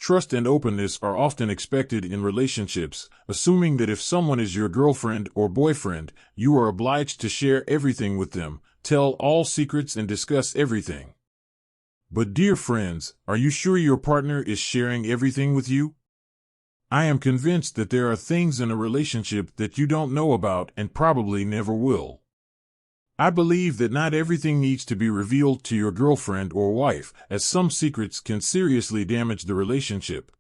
Trust and openness are often expected in relationships, assuming that if someone is your girlfriend or boyfriend, you are obliged to share everything with them, tell all secrets and discuss everything. But dear friends, are you sure your partner is sharing everything with you? I am convinced that there are things in a relationship that you don't know about and probably never will. I believe that not everything needs to be revealed to your girlfriend or wife, as some secrets can seriously damage the relationship.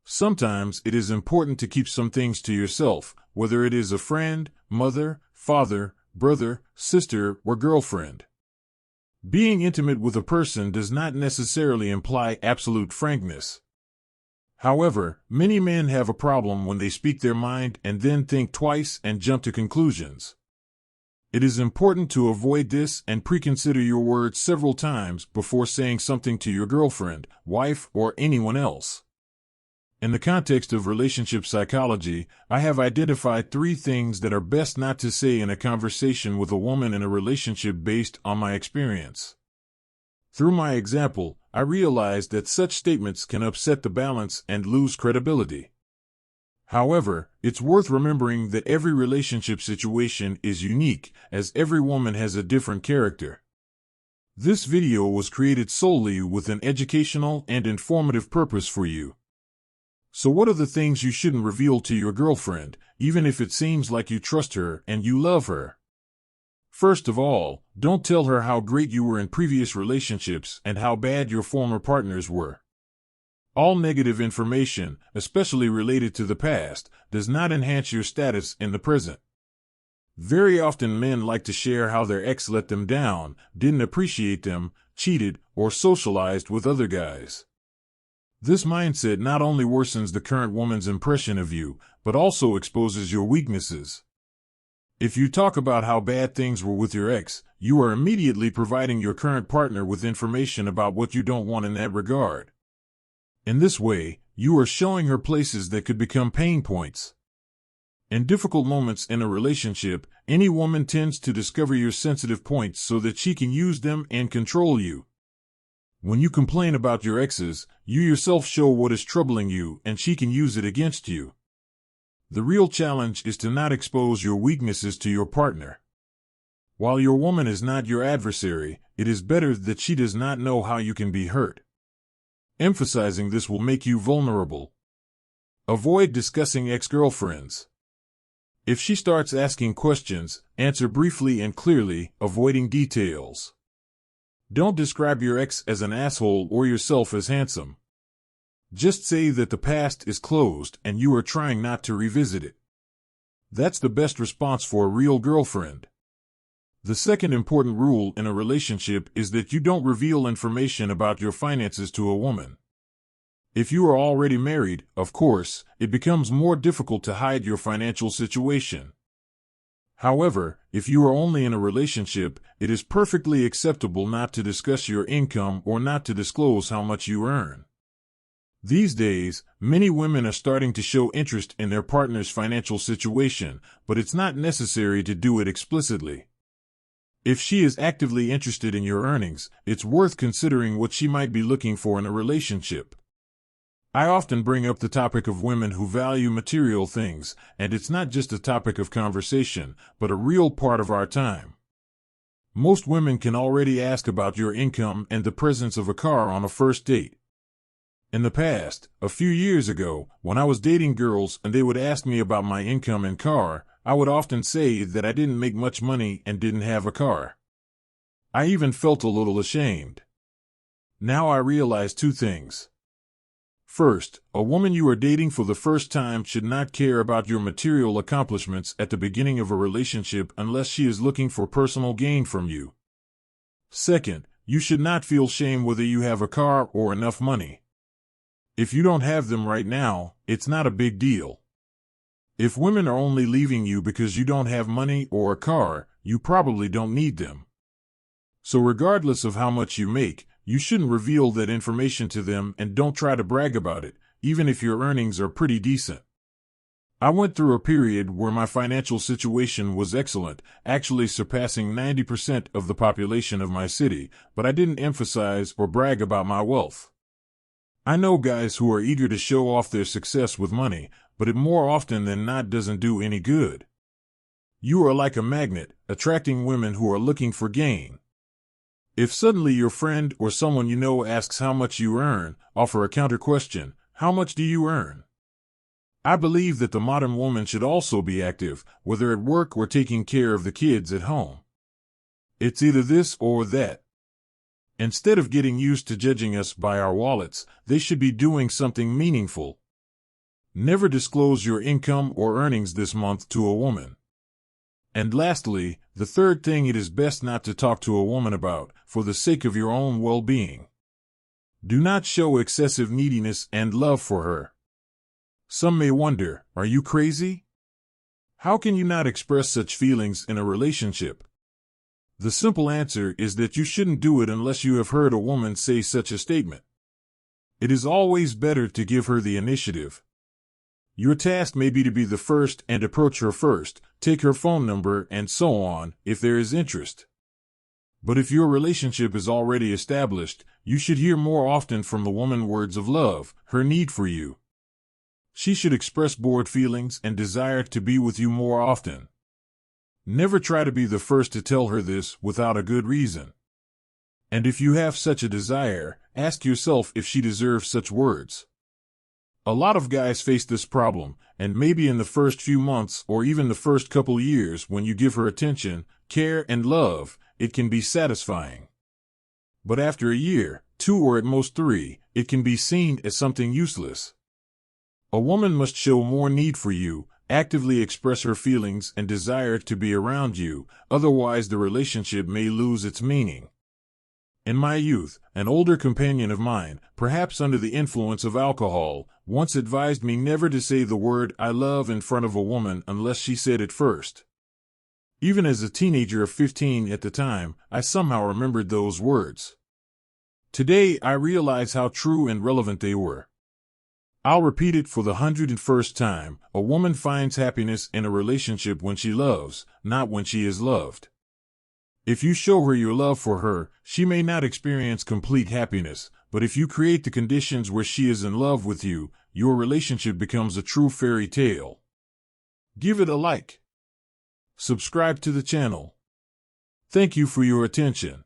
Sometimes it is important to keep some things to yourself, whether it is a friend, mother, father, brother, sister, or girlfriend. Being intimate with a person does not necessarily imply absolute frankness. However, many men have a problem when they speak their mind and then think twice and jump to conclusions. It is important to avoid this and preconsider your words several times before saying something to your girlfriend, wife, or anyone else. In the context of relationship psychology, I have identified 3 things that are best not to say in a conversation with a woman in a relationship based on my experience. Through my example, I realized that such statements can upset the balance and lose credibility. However, it's worth remembering that every relationship situation is unique, as every woman has a different character. This video was created solely with an educational and informative purpose for you. So what are the things you shouldn't reveal to your girlfriend, even if it seems like you trust her and you love her? First of all, don't tell her how great you were in previous relationships and how bad your former partners were. All negative information, especially related to the past, does not enhance your status in the present. Very often men like to share how their ex let them down, didn't appreciate them, cheated, or socialized with other guys. This mindset not only worsens the current woman's impression of you, but also exposes your weaknesses. If you talk about how bad things were with your ex, you are immediately providing your current partner with information about what you don't want in that regard. In this way, you are showing her places that could become pain points. In difficult moments in a relationship, any woman tends to discover your sensitive points so that she can use them and control you. When you complain about your exes, you yourself show what is troubling you and she can use it against you. The real challenge is to not expose your weaknesses to your partner. While your woman is not your adversary, it is better that she does not know how you can be hurt. Emphasizing this will make you vulnerable. Avoid discussing ex-girlfriends. If she starts asking questions, answer briefly and clearly, avoiding details. Don't describe your ex as an asshole or yourself as handsome. Just say that the past is closed and you are trying not to revisit it. That's the best response for a real girlfriend. The second important rule in a relationship is that you don't reveal information about your finances to a woman. If you are already married, of course, it becomes more difficult to hide your financial situation. However, if you are only in a relationship, it is perfectly acceptable not to discuss your income or not to disclose how much you earn. These days, many women are starting to show interest in their partner's financial situation, but it's not necessary to do it explicitly. If she is actively interested in your earnings, it's worth considering what she might be looking for in a relationship. I often bring up the topic of women who value material things, and it's not just a topic of conversation, but a real part of our time. Most women can already ask about your income and the presence of a car on a first date. In the past, a few years ago, when I was dating girls and they would ask me about my income and car, I would often say that I didn't make much money and didn't have a car. I even felt a little ashamed. Now I realize 2 things. First, a woman you are dating for the first time should not care about your material accomplishments at the beginning of a relationship unless she is looking for personal gain from you. Second, you should not feel shame whether you have a car or enough money. If you don't have them right now, it's not a big deal. If women are only leaving you because you don't have money or a car, you probably don't need them. So regardless of how much you make, you shouldn't reveal that information to them and don't try to brag about it, even if your earnings are pretty decent. I went through a period where my financial situation was excellent, actually surpassing 90% of the population of my city, but I didn't emphasize or brag about my wealth. I know guys who are eager to show off their success with money, but it more often than not doesn't do any good. You are like a magnet, attracting women who are looking for gain. If suddenly your friend or someone you know asks how much you earn, offer a counter question: how much do you earn? I believe that the modern woman should also be active, whether at work or taking care of the kids at home. It's either this or that. Instead of getting used to judging us by our wallets, they should be doing something meaningful. Never disclose your income or earnings this month to a woman. And lastly, the third thing it is best not to talk to a woman about, for the sake of your own well-being. Do not show excessive neediness and love for her. Some may wonder, are you crazy? How can you not express such feelings in a relationship? The simple answer is that you shouldn't do it unless you have heard a woman say such a statement. It is always better to give her the initiative. Your task may be to be the first and approach her first, take her phone number, and so on, if there is interest. But if your relationship is already established, you should hear more often from the woman words of love, her need for you. She should express bored feelings and desire to be with you more often. Never try to be the first to tell her this without a good reason. And if you have such a desire, ask yourself if she deserves such words. A lot of guys face this problem, and maybe in the first few months or even the first couple years when you give her attention, care, and love, it can be satisfying. But after a year, 2 or at most 3, it can be seen as something useless. A woman must show more need for you, actively express her feelings and desire to be around you, otherwise the relationship may lose its meaning. In my youth, an older companion of mine, perhaps under the influence of alcohol, once advised me never to say the word "I love" in front of a woman unless she said it first. Even as a teenager of 15 at the time, I somehow remembered those words. Today I realize how true and relevant they were. I'll repeat it for the 101st time: a woman finds happiness in a relationship when she loves, not when she is loved. If you show her your love for her, she may not experience complete happiness, but if you create the conditions where she is in love with you, your relationship becomes a true fairy tale. Give it a like. Subscribe to the channel. Thank you for your attention.